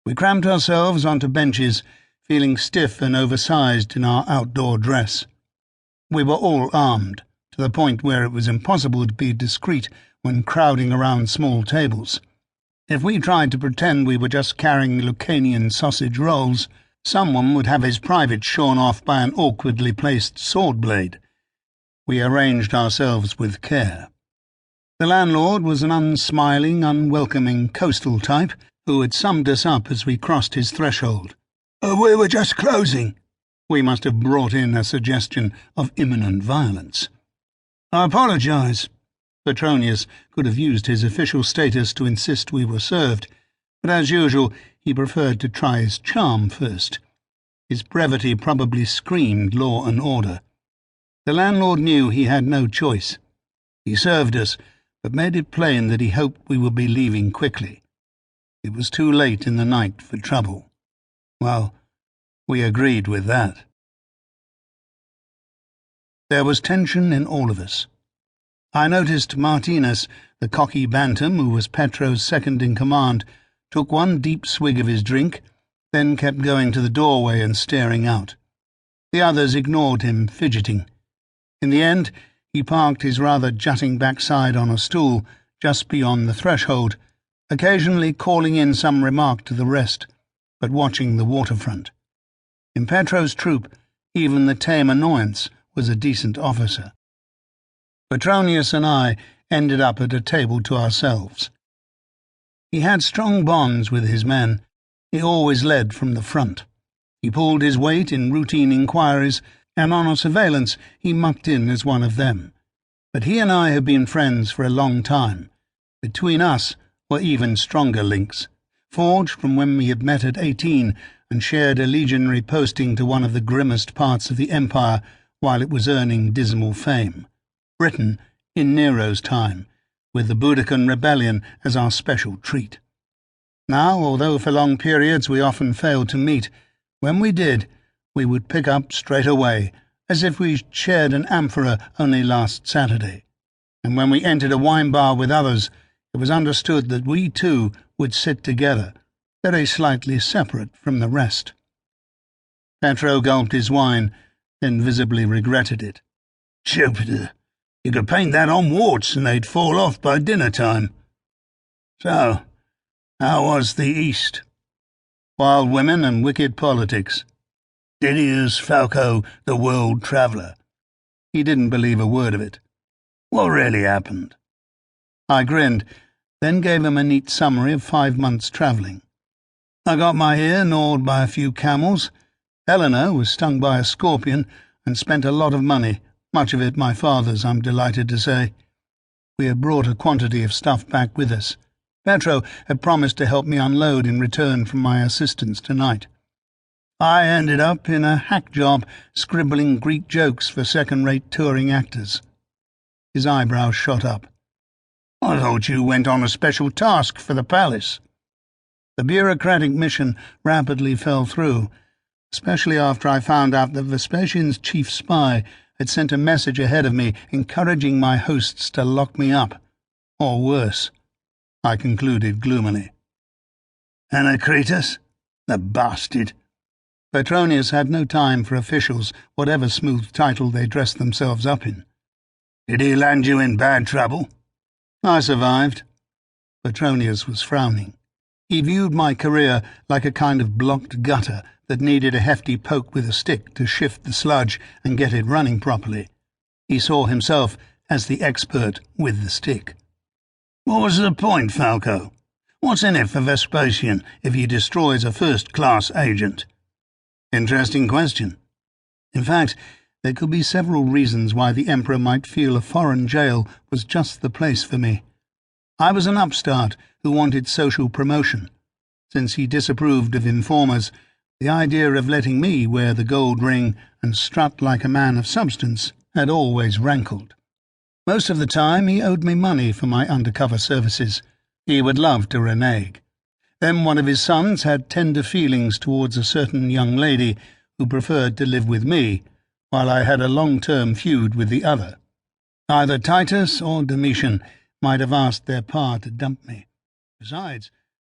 We cramped ourselves onto benches, feeling stiff and oversized in our outdoor dress. We were all armed, to the point where it was impossible to be discreet when crowding around small tables. If we tried to pretend we were just carrying Lucanian sausage rolls, someone would have his private shorn off by an awkwardly placed sword blade. We arranged ourselves with care. The landlord was an unsmiling, unwelcoming coastal type who had summed us up as we crossed his threshold. We were just closing." We must have brought in a suggestion of imminent violence. "I apologize." Petronius could have used his official status to insist we were served, but as usual he preferred to try his charm first. His brevity probably screamed law and order. The landlord knew he had no choice. He served us, but made it plain that he hoped we would be leaving quickly. It was too late in the night for trouble. Well, we agreed with that. There was tension in all of us. I noticed Martinus, the cocky bantam who was Petro's second-in-command, took one deep swig of his drink, then kept going to the doorway and staring out. The others ignored him, fidgeting. In the end, he parked his rather jutting backside on a stool just beyond the threshold, occasionally calling in some remark to the rest, but watching the waterfront. In Petro's troop, even the tame annoyance was a decent officer. Petronius and I ended up at a table to ourselves. He had strong bonds with his men. He always led from the front. He pulled his weight in routine inquiries, and on a surveillance he mucked in as one of them. But he and I had been friends for a long time. Between us were even stronger links, forged from when we had met at 18 and shared a legionary posting to one of the grimmest parts of the empire while it was earning dismal fame. Britain in Nero's time, with the Boudiccan rebellion as our special treat. Now, although for long periods we often failed to meet, when we did, we would pick up straight away, as if we shared an amphora only last Saturday. And when we entered a wine bar with others, it was understood that we too would sit together, very slightly separate from the rest. Petro gulped his wine, then visibly regretted it. "Jupiter, you could paint that on warts and they'd fall off by dinner time." "So, how was the East?" "Wild women and wicked politics. Didius Falco, the world traveller." He didn't believe a word of it. "What really happened?" I grinned, then gave him a neat summary of 5 months' travelling. "I got my ear gnawed by a few camels. Eleanor was stung by a scorpion and spent a lot of money, much of it my father's, I'm delighted to say. We had brought a quantity of stuff back with us. Petro had promised to help me unload in return for my assistance tonight. I ended up in a hack job scribbling Greek jokes for second-rate touring actors." His eyebrows shot up. "I thought you went on a special task for the palace." The bureaucratic mission rapidly fell through, especially after I found out that Vespasian's chief spy had sent a message ahead of me encouraging my hosts to lock me up. Or worse, I concluded gloomily. "Anacretus? The bastard!" Petronius had no time for officials, whatever smooth title they dressed themselves up in. "Did he land you in bad trouble?" "I survived." Petronius was frowning. He viewed my career like a kind of blocked gutter that needed a hefty poke with a stick to shift the sludge and get it running properly. He saw himself as the expert with the stick. "What was the point, Falco? What's in it for Vespasian if he destroys a first-class agent?" "Interesting question. In fact, there could be several reasons why the Emperor might feel a foreign jail was just the place for me. I was an upstart who wanted social promotion. Since he disapproved of informers, the idea of letting me wear the gold ring and strut like a man of substance had always rankled. Most of the time he owed me money for my undercover services. He would love to renege. Then one of his sons had tender feelings towards a certain young lady who preferred to live with me, while I had a long-term feud with the other. Either Titus or Domitian might have asked their pa to dump me. Besides,